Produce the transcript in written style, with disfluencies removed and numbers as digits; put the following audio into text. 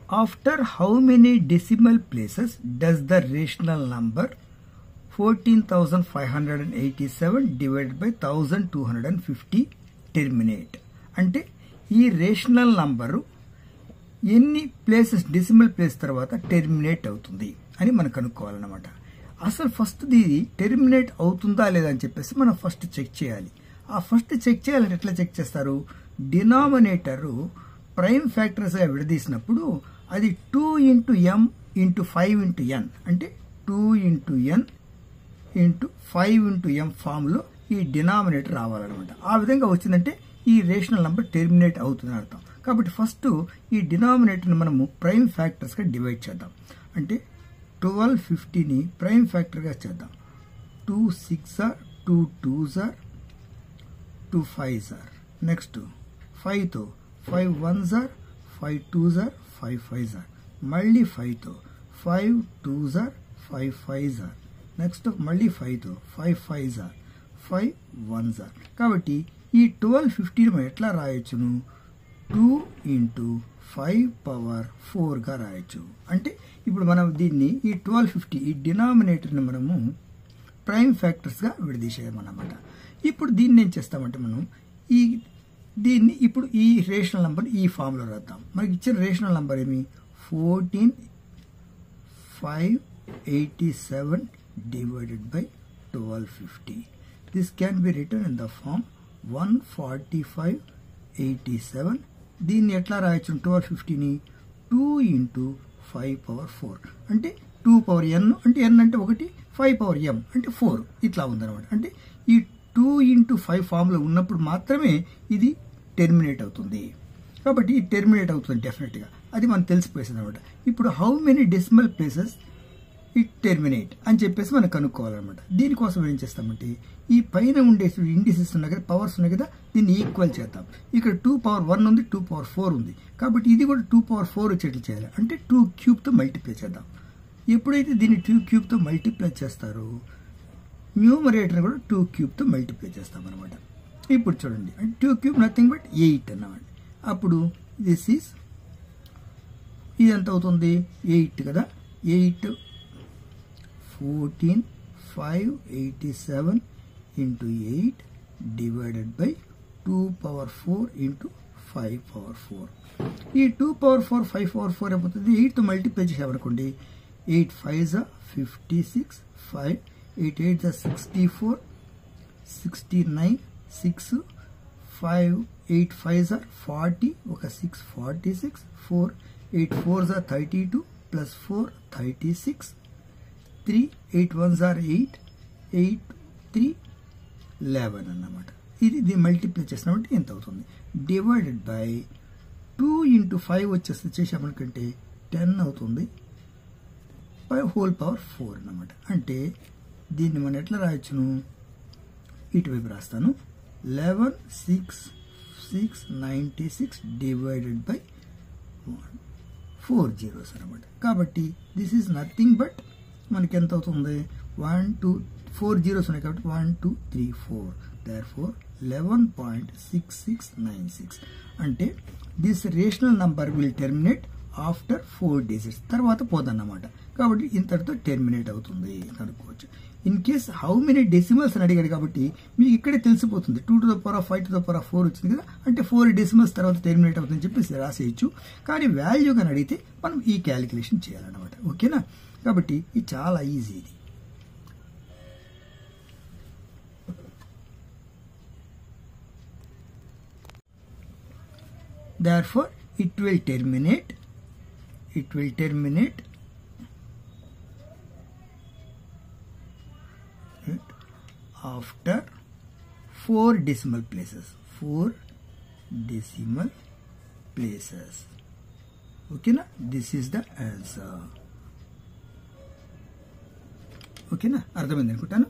after how many decimal places does the rational number 14,587 divided by 1,250 terminate? అంటే ఈ rational number ఎన్ని places decimal place తర్వాత terminate అవుతుంది అని మనం కనుక్కోవాలన్నమాట. అసలు ఫస్ట్ ఇది టెర్మినేట్ అవుతుందా లేదా అని చెప్పేసి మనం ఫస్ట్ చెక్ చేయాలి. ఆ ఫస్ట్ చెక్ చేయాలంటే ఎట్లా చెక్ చేస్తారు? డినామినేటరు ప్రైమ్ ఫ్యాక్టర్స్గా విడదీసినప్పుడు అది 2 into m into 5 into n అంటే 2 into n into 5 into m ఫామ్లో ఈ డినామినేటర్ రావాలన్నమాట. ఆ విధంగా వచ్చిందంటే ఈ రేషనల్ నంబర్ టెర్మినేట్ అవుతుందని అర్థం. కాబట్టి ఫస్ట్ ఈ డినామినేటర్ని మనము ప్రైమ్ ఫ్యాక్టర్స్గా డివైడ్ చేద్దాం. అంటే 1250ని ప్రైమ్ ఫ్యాక్టర్గా చేద్దాం. 2 6 are 2 2s are 2 5s are next 5తో 5 1s are 5 2s are 5 5s are మళ్ళీ 5తో 5 2s are 5 5s are next మళ్ళీ 5తో 5 5s are 5 1s are. కాబట్టి ఈ 1250ని మనం ఎట్లా రాయొచ్చును? 2 into 5 power 4గా రాయొచ్చు. అంటే ఇప్పుడు మనం దీన్ని ఈ 1250 ఈ డినామినేటర్ని మనము ప్రైమ్ ఫ్యాక్టర్స్గా విడదీసేయమన్నమాట. ఇప్పుడు దీన్ని ఏం చేస్తామంటే మనం దీన్ని ఇప్పుడు ఈ రేషనల్ నంబర్ ఈ ఫామ్లో రాద్దాం. మనకి ఇచ్చిన రేషనల్ నంబర్ ఏమి? 14,587 divided by 1250. This can be written in the form 14587. దీన్ని ఎట్లా రాయొచ్చు? 1250ని 2 into 5 power 4 అంటే 2 power n అంటే n అంటే 1, 5 power m అంటే 4 ఇట్లా ఉందన్నమాట. అంటే ఈ 2 into 5 ఫామ్లో ఉన్నప్పుడు మాత్రమే ఇది టెర్మినేట్ అవుతుంది. కాబట్టి ఇది టెర్మినేట్ అవుతుంది డెఫినెట్గా, అది మనం తెలిసిపోయేసింది అనమాట. ఇప్పుడు how many decimal places it terminate అని చెప్పేసి మనం కనుక్కోవాలన్నమాట. దీనికోసం ఏం చేస్తామంటే ఈ పైన ఉండే ఇండిసెస్ ఉన్నాయి కదా, పవర్స్ ఉన్నాయి కదా, దీన్ని ఈక్వల్ చేద్దాం. ఇక్కడ 2 power 1 ఉంది, 2 power 4 ఉంది. కాబట్టి ఇది కూడా 2 power 4 వచ్చేట్లు చేయాలి. అంటే 2 క్యూబ్తో మల్టిప్లై చేద్దాం. ఎప్పుడైతే దీన్ని 2 క్యూబ్తో మల్టిప్లై చేస్తారో న్యూమరేటర్ కూడా 2 క్యూబ్తో మల్టిప్లై చేస్తాం అనమాట. ఇప్పుడు చూడండి, అంటే 2 క్యూబ్ నథింగ్ బట్ 8 అన్నమాట. అప్పుడు దిస్ ఈజ్ ఇది ఎంత అవుతుంది? 8 కదా. 8 14,587 into 8 divided by 2 power 4 into 5 power 4. ఈ 2 power 4 5 power 4 అయిపోతుంది. 8తో మల్టిప్లై చేసామనుకోండి, 8 5s are 56, 5 8 8s are 64, 69 6 5 8 5s are 40, ఒక 6 46 4 8 4s are 32 plus 4 36 3 8 1s are 8 8 3 11 అన్నమాట. ఇది మల్టిప్లై చేసినామంటే ఎంత అవుతుంది? డివైడెడ్ బై 2 into 5 వచ్చేస్తే చేసామనుకంటే 10 అవుతుంది బై హోల్ పవర్ 4 అన్నమాట. అంటే దీన్ని మనం ఎట్లా రాయొచ్చును? ఇటువైపు రాస్తాను. 11 6 6 96 డివైడెడ్ బై 4 zeros అనమాట. కాబట్టి దిస్ ఈజ్ నథింగ్ బట్ మనకి ఎంత అవుతుంది? 1 2 4 zeros ఉన్నాయి కాబట్టి 1 2 3 4. therefore 11.6696 అంటే this rational number will terminate after 4 digits తర్వాత పోదన్నమాట. కాబట్టి ఇంతటితో టెర్మినేట్ అవుతుంది అనుకోవచ్చు. In case how many decimals అని అడిగాడు కాబట్టి మీకు ఇక్కడే తెలిసిపోతుంది. 2 to the power of 5 to the power of 4 వచ్చింది కదా, అంటే 4 decimals తర్వాత టెర్మినేట్ అవుతుందని చెప్పేసి రాసేయచ్చు. కానీ వాల్యూ కానీ అడిగితే మనం ఈ క్యాలిక్యులేషన్ చేయాలన్నమాట. ఓకేనా? కాబట్టి ఇది చాలా ఈజీ. ఇది therefore it will terminate after 4 decimal places. ఓకేనా? This is the answer. ఓకేనా? అర్థమైంది అనుకుంటాను.